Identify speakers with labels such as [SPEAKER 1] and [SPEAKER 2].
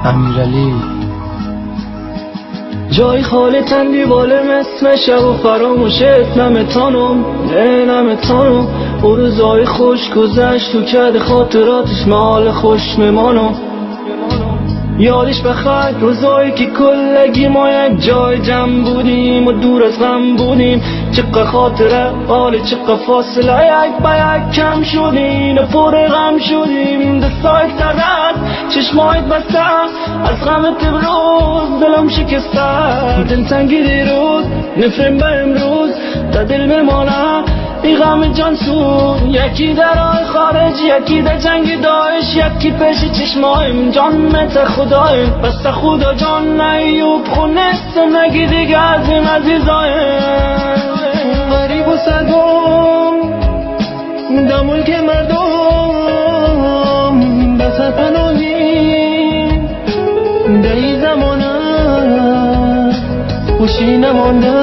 [SPEAKER 1] امیرعلی.
[SPEAKER 2] جای خالی تندی باله مثل شب و فراموشت نمیتانم نمیتانم. او روزای خوش گذشت تو کرد خاطراتش مال خوش میمانم. یادش بخیر روزایی که کلگی ما یک جای جمع بودیم و دور از غم بودیم. چقدر خاطره حالی چقدر فاصله یک با یک کم شدیم و پر غم شدیم. دستایت درد چشمایت بسته از غمت امروز دلم شکسته. دلتنگی دیروز نفرین به امروز در دل میمانه ای غم جان سو. یکی در آی خارج یکی در جنگ داعش یکی پیش چشمایم جان مت خدایم. بس خدا جان نیوب خونست نگی دیگه از این عزیزایم. غریب و سرگم در ملک مردم بس پناهی در این زمانه خوشی نمانده.